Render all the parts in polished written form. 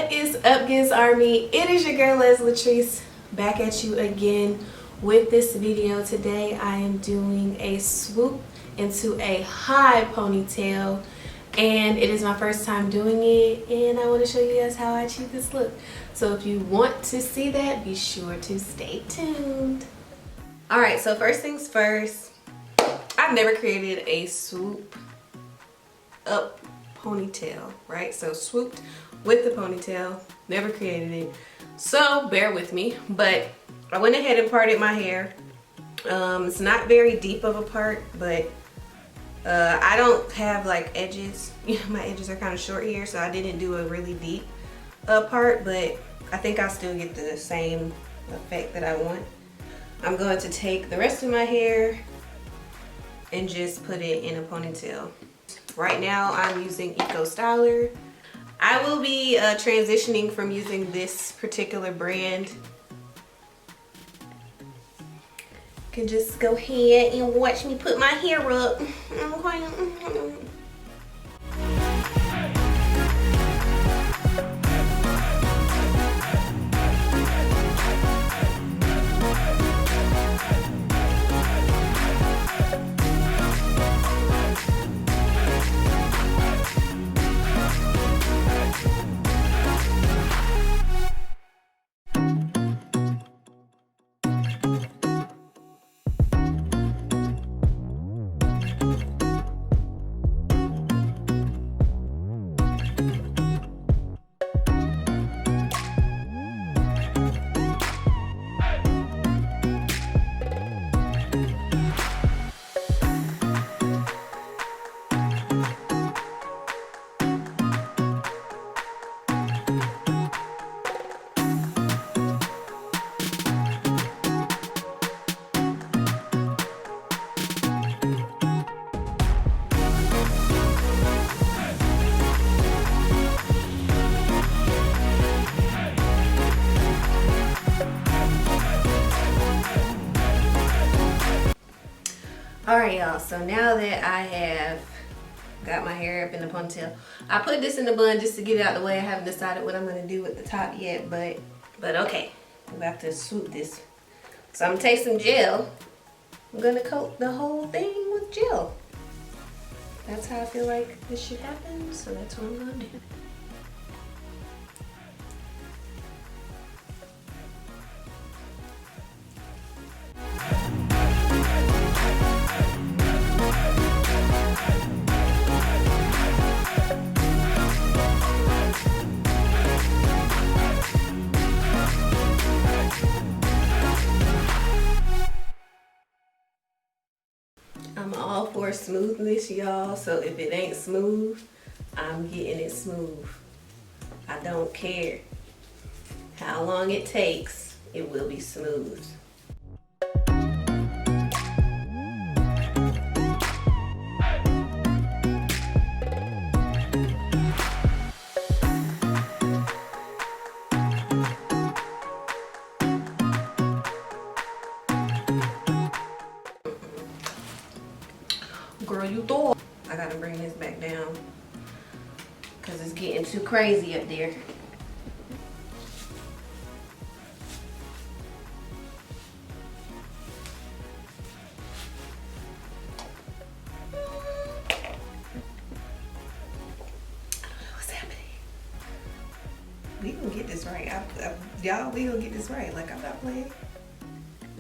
What is up, Giz Army? It is your girl LATRICE back at you again with this video. Today I am doing a swoop into a high ponytail, and it is my first time doing it, and I want to show you guys how I achieve this look. So if you want to see that, be sure to stay tuned. Alright, so first things first, I've never created a swoop up ponytail, right? So swooped with the ponytail, never created it, so bear with me. But I went ahead and parted my hair. It's not very deep of a part, but I don't have like edges. My edges are kind of short here, so I didn't do a really deep part, but I think I'll still get the same effect that I want. I'm going to take the rest of my hair and just put it in a ponytail. Right now I'm using Eco Styler. I will be transitioning from using this particular brand. You can just go ahead and watch me put my hair up. Alright, y'all, so now that I have got my hair up in the ponytail, I put this in the bun just to get it out of the way. I haven't decided what I'm going to do with the top yet, but okay, I'm about to swoop this. So I'm going to take some gel. I'm going to coat the whole thing with gel. That's how I feel like this should happen, so that's what I'm going to do. I'm all for smoothness, y'all, so if it ain't smooth, I'm getting it smooth. I don't care how long it takes, it will be smooth. Girl, you thought. I gotta bring this back down because it's getting too crazy up there. What's happening? We gonna get this right. Y'all, we gonna get this right. Like, I'm not playing.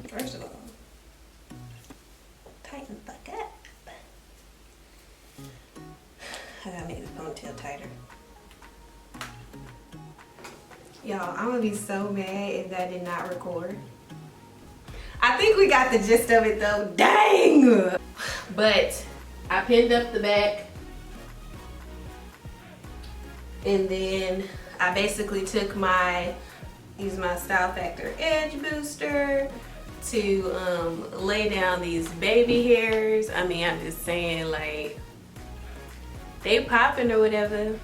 First of all, tighten the fuck up. I gotta make the ponytail tighter. Y'all, I'm gonna be so mad if that did not record. I think we got the gist of it though. Dang! But I pinned up the back, and then I basically took used my Style Factor Edge Booster to lay down these baby hairs. I mean, I'm just saying, like, they popping or whatever.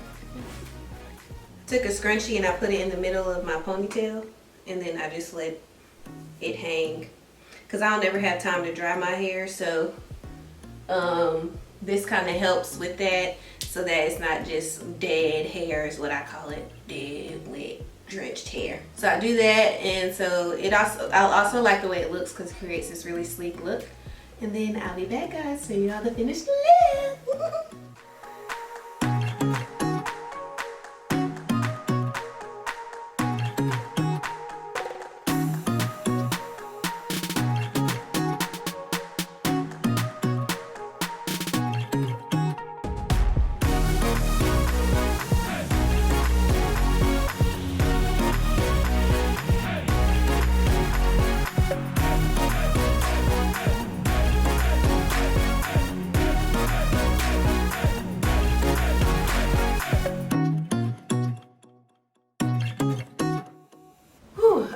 Took a scrunchie and I put it in the middle of my ponytail, and then I just let it hang because I don't ever have time to dry my hair, so this kind of helps with that. so that it's not just dead hair is what I call it, dead, wet, drenched hair. So I do that, and so I also like the way it looks because it creates this really sleek look. And then I'll be back, guys, to show you all the finished look.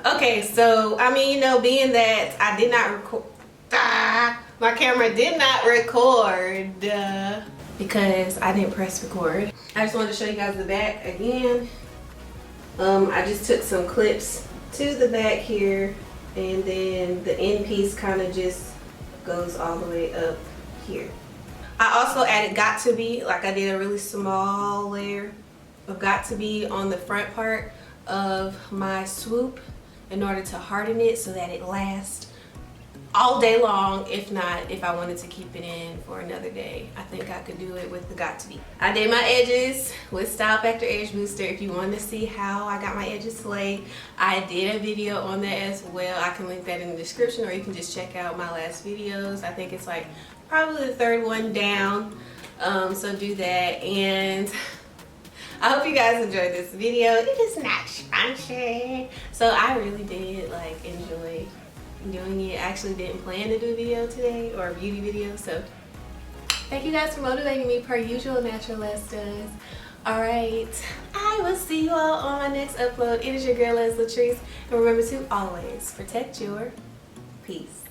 Okay, so I mean, you know, being that I did not record, my camera did not record because I didn't press record. I just wanted to show you guys the back again. I just took some clips to the back here, and then the end piece kind of just goes all the way up here. I also added Got To Be, like I did a really small layer of Got To Be on the front part of my Swoop in order to harden it so that it lasts all day long. If not, if I wanted to keep it in for another day, I think I could do it with the Got To Be. I did my edges with Style Factor Edge Booster. If you want to see how I got my edges laid, I did a video on that as well. I can link that in the description, or you can just check out my last videos. I think it's like probably the third one down, so do that. And I hope you guys enjoyed this video. It is not sponsored, so I really did like enjoy doing it. I actually didn't plan to do a video today, or a beauty video, so thank you guys for motivating me per usual. Natural Les does. Alright, I will see you all on my next upload. It is your girl LATRICE, and remember to always protect your peace.